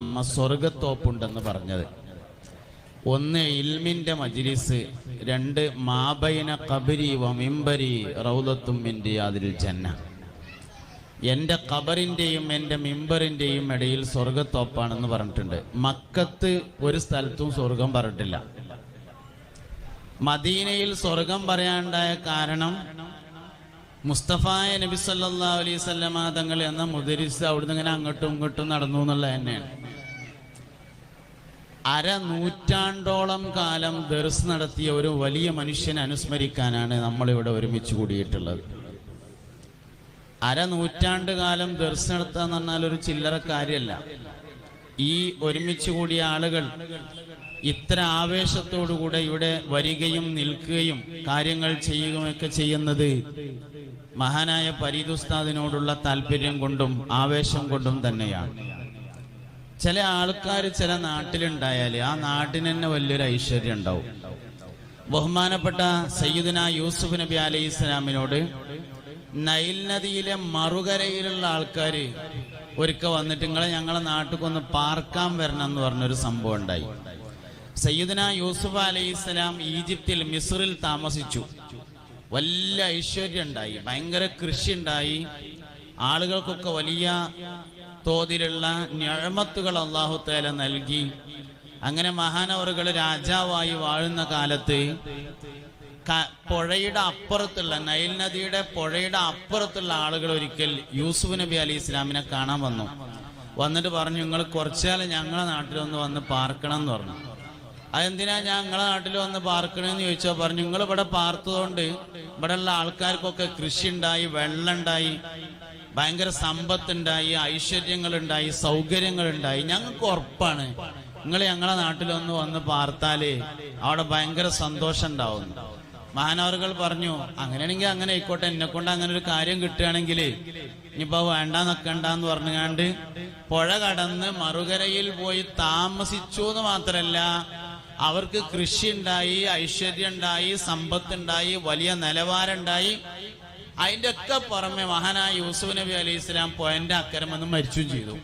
സ്വർഗത്തോപ്പുണ്ടെന്ന് പറഞ്ഞത്. ഒന്ന് ഇൽമിന്റെ മജ്ലിസ്, രണ്ട് മാബൈന ഖബരി വ മിമ്പരി റൗദത്തും മിൻ റിയാദിൽ ജന്ന. എൻ്റെ ഖബറിൻ്റെയും എൻ്റെ മിമ്പറിൻ്റെയും ഇടയിൽ സ്വർഗത്തോപ്പാണെന്ന് പറഞ്ഞിട്ടുണ്ട്. മക്കത്ത് ഒരു സ്ഥലത്തും സ്വർഗം പറഞ്ഞിട്ടില്ല. മദീനയിൽ സ്വർഗം പറയാനുണ്ടായ കാരണം മുസ്തഫായ നബി സല്ലല്ലാഹു അലൈഹി വസല്ലമ തങ്ങൾ എന്ന മുദരിസ് അവിടുന്ന് ഇങ്ങനെ അങ്ങോട്ടും ഇങ്ങോട്ടും നടന്നു എന്നുള്ളത് തന്നെയാണ്. നൂറ്റാണ്ടോളം കാലം ദർസ് നടത്തിയ ഒരു വലിയ മനുഷ്യനെ അനുസ്മരിക്കാനാണ് നമ്മളിവിടെ ഒരുമിച്ച് കൂടിയിട്ടുള്ളത്. നൂറ്റാണ്ട് കാലം ദർസ് നടത്തുക എന്ന് പറഞ്ഞാൽ ഒരു ചില്ലറ കാര്യമല്ല. ഈ ഒരുമിച്ച് കൂടിയ ആളുകൾ ഇത്ര ആവേശത്തോടുകൂടെ ഇവിടെ വരികയും നിൽക്കുകയും കാര്യങ്ങൾ ചെയ്യുകയൊക്കെ ചെയ്യുന്നത് മഹാനായ ഫരീദ് ഉസ്താദിനോടുള്ള താല്പര്യം കൊണ്ടും ആവേശം കൊണ്ടും തന്നെയാണ്. ചില ആൾക്കാർ ചില നാട്ടിലുണ്ടായാൽ ആ നാട്ടിന് തന്നെ വലിയൊരു ഐശ്വര്യം ഉണ്ടാവും. ബഹുമാനപ്പെട്ട സയ്യിദുന യൂസുഫ് നബി അലൈഹി ഇസ്ലാമിനോട് നൈൽ നദിയിലെ മറുകരയിലുള്ള ആൾക്കാർ ഒരിക്കൽ വന്നിട്ട് നിങ്ങളെ ഞങ്ങളെ നാട്ടിൽക്കൊന്ന് പാർക്കാൻ വരണം എന്ന് പറഞ്ഞൊരു സംഭവം ഉണ്ടായി. സയ്യിദുന യൂസുഫ് അലൈഹി ഇസ്ലാം ഈജിപ്തിൽ മിസ്റിൽ താമസിച്ചു. വലിയ ഐശ്വര്യം ഉണ്ടായി, ഭയങ്കര കൃഷി ഉണ്ടായി, ആളുകൾക്കൊക്കെ വലിയ തോതിലുള്ള നിഅമത്തുകൾ അല്ലാഹു തആല നൽകി. അങ്ങനെ മഹാനവറുകൾ രാജാവായി വാഴുന്ന കാലത്ത് പുഴയുടെ അപ്പുറത്തുള്ള നൈൽ നദിയുടെ പുഴയുടെ അപ്പുറത്തുള്ള ആളുകൾ ഒരിക്കൽ യൂസുഫ് നബി അലൈഹി ഇസ്ലാമിനെ കാണാൻ വന്നു. വന്നിട്ട് പറഞ്ഞു, നിങ്ങൾ കുറച്ചുകാലം ഞങ്ങളെ നാട്ടിലൊന്ന് വന്ന് പാർക്കണം എന്ന് പറഞ്ഞു. അതെന്തിനാ ഞങ്ങളെ നാട്ടിൽ വന്ന് പാർക്കണമെന്ന് ചോദിച്ചോ, പറഞ്ഞു നിങ്ങൾ ഇവിടെ പാർത്തതുകൊണ്ട് ഇവിടെ ഉള്ള ആൾക്കാർക്കൊക്കെ കൃഷി ഉണ്ടായി, വെള്ളം ഉണ്ടായി, ഭയങ്കര സമ്പത്തുണ്ടായി, ഐശ്വര്യങ്ങളുണ്ടായി, സൗകര്യങ്ങളുണ്ടായി. ഞങ്ങൾക്ക് ഉറപ്പാണ് നിങ്ങൾ ഞങ്ങളെ നാട്ടിലൊന്ന് വന്ന് പാർത്താല് അവിടെ ഭയങ്കര സന്തോഷം ഉണ്ടാവും. മഹാനവറുകൾ പറഞ്ഞു, അങ്ങനെയാണെങ്കിൽ അങ്ങനെ ആയിക്കോട്ടെ, എന്നെ കൊണ്ട് അങ്ങനെ ഒരു കാര്യം കിട്ടുകയാണെങ്കിൽ ഇനിയിപ്പോ വേണ്ടാന്ന് പറഞ്ഞുകൊണ്ട് പുഴ കടന്ന് മറുകരയിൽ പോയി താമസിച്ചു എന്ന് മാത്രല്ല, അവർക്ക് കൃഷി ഉണ്ടായി, ഐശ്വര്യം ഉണ്ടായി, സമ്പത്തുണ്ടായി, വലിയ നിലവാരം ഉണ്ടായി. അതിൻ്റെ ഒക്കെ പുറമെ മഹാനായ യൂസുഫ് നബി അലൈഹി ഇസ്ലാം പോയന്റെ അക്കരെ വന്ന് മരിച്ചും ചെയ്തു.